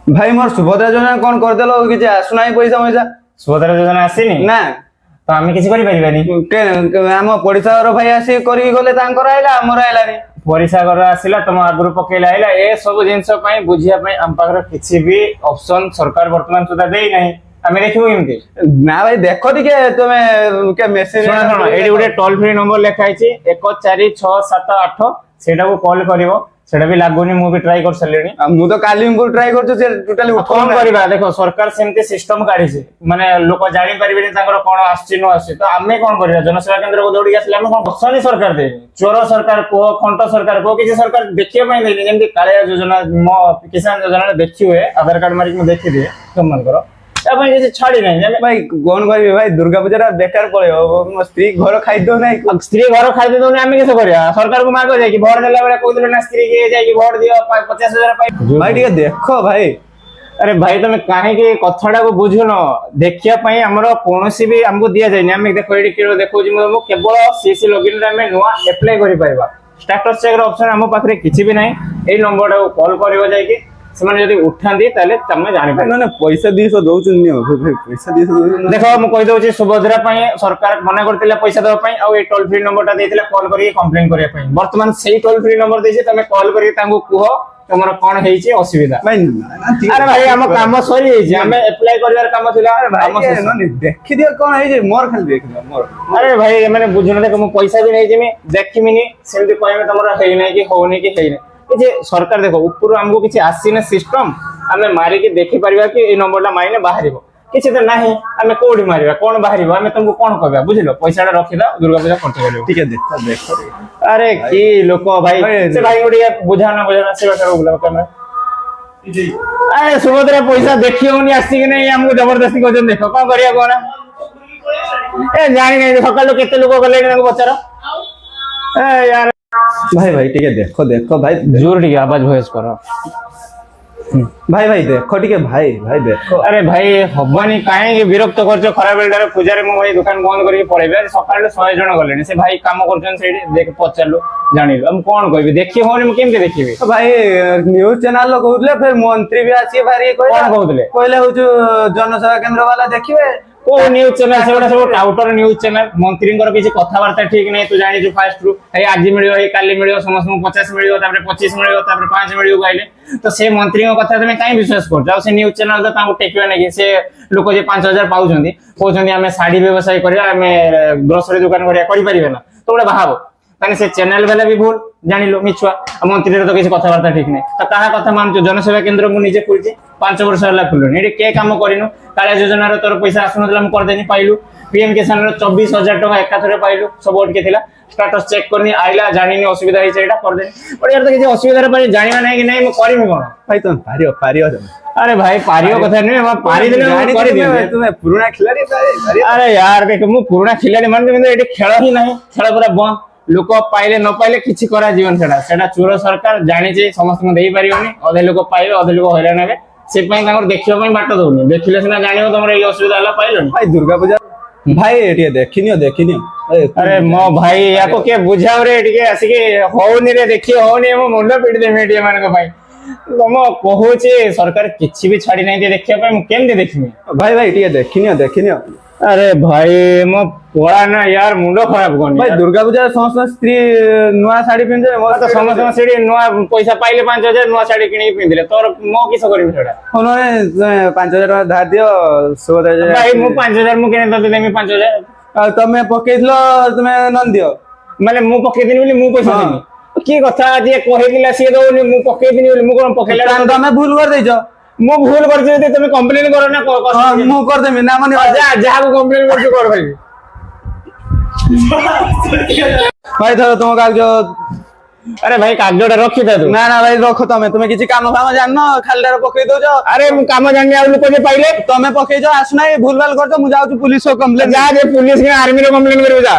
भाई मोर सुभद्रा योजना कौन करदेलो कि आसुना पैसा पैसा सुभद्रा योजना आसीनी ना तो आम किसी करें आम पड़ीसा घर भाई आसी करी गले तांकर आइला हमर आइलानी परिसा घर आसला तुम आगु पकेला आइला ए सब जिनस बुझिया आम पाखर किसी भी ऑप्शन सरकार वर्तमान सुधा दे नहीं आम देखिबो केमती ना भाई देखो टिके तुमे के मेसेज सुन एडी गुटे टोल फ्री नंबर लिखा है 1467 सेटा को कॉल करिवो सेटा भी लागुनी मु भी ट्राई कर सलेनी मु तो काली को ट्राई करछु से टोटली कौन करबा देखो सरकार सेमते सिस्टम काढी छे माने लोक जानि परिबेनी तांकर कोन आछि न आछि तो आमे कोन करिया जनसेवा केंद्र को दौड़ी आसले आमे कोन बसनी सरकार दे चोर सरकार को खंट सरकार को किसी सरकार देखिए पई नै जेमति कालिया योजना मो किसान योजना देखि हुए आधार कार्ड मारी को देखि दे तुम मन करो अपन किसी छाड़ी नहीं भाई कौन कहबे भाई दुर्गा पूजा बेकार पड़े मो स्त्री घर खाई दो नै स्त्री घर खाई दे दो आमे कैसे करिया सरकार को मागो जाय कि वोट देला बेला कोइ दिले ना स्त्री के जाय कि वोट दियो 50000 पाई भाई ठीक देखो भाई अरे भाई तुम कहीं के कथाटा को बुझुन देखिया पई हमरो कोनोसी भी हमको दिया जाय नै हम देखो एडी केरो देखो जे मो केवल सीसी लॉगिन रे हमें नुवा अप्लाई करि पाइबा स्टेटस चेक रो ऑप्शन हम पाखरे किछि भी नै एई नंबर को कॉल करिवो जाय कि ସେମାନେ ଯଦି ଉଠାନ୍ତି ତାହେଲେ ତମେ ଜାଣିପାରିବ ନା ପଇସା 200 ଦଉଛନ୍ତି ପଇସା 200 ଦଉଛନ୍ତି ଦେଖ ମୁଁ କହି ଦଉଛି ସୁଭଦ୍ରା ପାଇଁ ସରକାର ମନା କରିଥିଲା ପଇସା ଦେବା ପାଇଁ ଆଉ ଏ ଟୋଲ ଫ୍ରି ନମ୍ବରଟା ଦେଇଥିଲା କଲ୍ କରିକି କମ୍ପ୍ଲେନ୍ କରିବା ପାଇଁ ବର୍ତ୍ତମାନ ସେଇ ଟୋଲ ଫ୍ରି ନମ୍ବର ଦେଇଛି ତମେ କଲ୍ କରିକି ତାଙ୍କୁ କୁହ ତମର କଣ ହେଇଛି ଅସୁବିଧା ଭାଇ ଆରେ ଭାଇ ଆମ କାମ ସରି ଯାଇଛି ଆମେ ଆପ୍ଲାଏ କରିବାର କାମ ଥିଲା ଭାଇ ଦେଖି ଦିଅ କଣ ହେଇଛି ମୋର ଖାଲି ଦେଖିଦିଅ ମୋର ଆରେ ଭାଇ ମାନେ ବୁଝୁନ ଦେଖ ମୁଁ ପଇସା ବି ନେଇଯିମି ଦେଖିମିନି ସେମିତି କହିବେ ତମର ହେଇନାହିଁ କି ହଉନି कि ହେଇନି जे सरकार देखो ऊपर हमको किसी आसीने सिस्टम आमे मारी के देखि परिबा कि ए नंबरला माइने बाहरिबो किछि त नाही आमे कोडी मारिबा कोन बाहरिबो आमे तुमको कोन कहबा बुझिलो पैसाडा रखि दा दुर्गा पूजा खर्च करियो ठीक है देखो अरे की लोक भाई से भाई गोडी बुझाना से बेटा बोला कैमरा अरे सुभद्रा पैसा देखियोनी आसी कि नहीं हमको जबरदस्ती को देखो कोन करिया कोना ए जानि नहीं सकाळ केते लोक गले ताको पचारो ए यार भाई भाई ठीक है देखो देखो भाई जोर ठीक आवाज वॉइस करो भाई भाई देखो ठीक है भाई भाई देखो अरे भाई हबनी काहे विरक्त करछ खरा बेलदार पूजारे मो भाई दुकान बंद करके पळेबे सकाळ 100 जण गलेनी से भाई काम करछन सेठी देख पचारलो जानिलो हम कोन कहबी देखि होनी हम केमते देखिबे भाई न्यूज चैनल लो कहउले फिर मंत्री भी आसी भारी कोन कहउले कहले हो जनसेवा केंद्र वाला देखिबे को न्यूज चैनल सेटा सब टाउटर न्यूज चैनल मंत्री किसी कथबार्ता ठीक नहीं तू जानी फास्ट रु आज मिलियो काली मिलियो समस्त 50 मिलियो 25 मिलियो 5 मिलियो कहले तो से मंत्री कथा तुम कहीं विश्वास कर से न्यूज चैनल तो तांको टेकिबा नहीं से लोक जे 5000 पाउछंती कहउछंती हमें साड़ी व्यवसाय करिया हमें ग्रोसरी दुकान करिया करि परिबे ना तो ओडा बाहाबो ताने से चैनल वाला भी भूल जानिलो मिछुआ मंत्री तो किसी कथबार्ता ठीक नहीं तो कहा कथा मानछु जनसेवा केंद्र मु निजे खुलछि 5 वर्ष होला खुलुनी एडी के काम करिनु कालिया योजना रो तोर पैसा आसुनतला हम कर देनी पाइलु पीएम किसान रो 24000 टका एकाथरे पाइलु सब ओट के थिला स्टेटस चेक करनी आइला जानिनी असुविधा होई एटा कर देनी पर यार तो किसी असुविधा रे पर जानिबा नै कि नै म करिमि कोन भाई तुम पारियो अरे भाई पारियो कथा नै हम पारि देले हम करि दिए तुम पुराना खिलाड़ी अरे यार देख मु पुराना खिलाड़ी मान किंतु एटी खेल ही नै खेल पूरा बंद लोक पाइले न पाइले किछि करा जीवन सेटा चोर सरकार जानि जे समस्त को देई परियोनी अधे लोक पाइबे अधे लोक हैरान हेबे से पई तांगर देखियो पई बाट दउनी देखिले सिना जानियो तमरे ए असुविधा हला पाइलोनी भाई दुर्गा पूजा भाई एटी देखिनियो अरे मो भाई याको के बुझाव रे एटी के आसी के होउनी रे देखियो होउनी मो मुंडा पिट दे मीडिया मान को भाई तम कहूचे सरकार किछि भी छाडी नै दे देखियो पई मु केम दे देखिमी भाई भाई एटी देखिनियो अरे भाई मो पोड़ा ना यार मुंडो खराब करनी भाई दुर्गा पूजा समस्त स्त्री नुआ साड़ी पिंधे तो समस्त सेडी नुआ पैसा पाइले 5000 नुआ साड़ी किनी पिंधले तोर मो किस करबी सेडा उन्होंने 5000 टका धार दियो 16000 भाई मु 5000 मु केने दते देमी 5000 तमे पकेइलो तमे नन दियो माने मु पकेइ दिनी बोली मु पैसा देनी की कथा जे कहि दिला से दोनी मु पकेइ दिनी बोली मु कोन पकेइला तमे भूल कर देजो मु भूल कर जे तमे कंप्लेन करो ना मु कर देमी ना माने जा को कंप्लेन कर कर भाई भाई धरो तुम कागज अरे भाई कागजटा रखी दे तू ना भाई रखो तमे किछि काम फाम जाननो खालदार पकेइ दोजो अरे मु काम जाननी आ लोक जे पाइले तमे पकेइजो आसना भूल भाल करजो मु जाउछु पुलिस को कंप्लेन जा जे पुलिस के आर्मी रो कंप्लेन करबो जा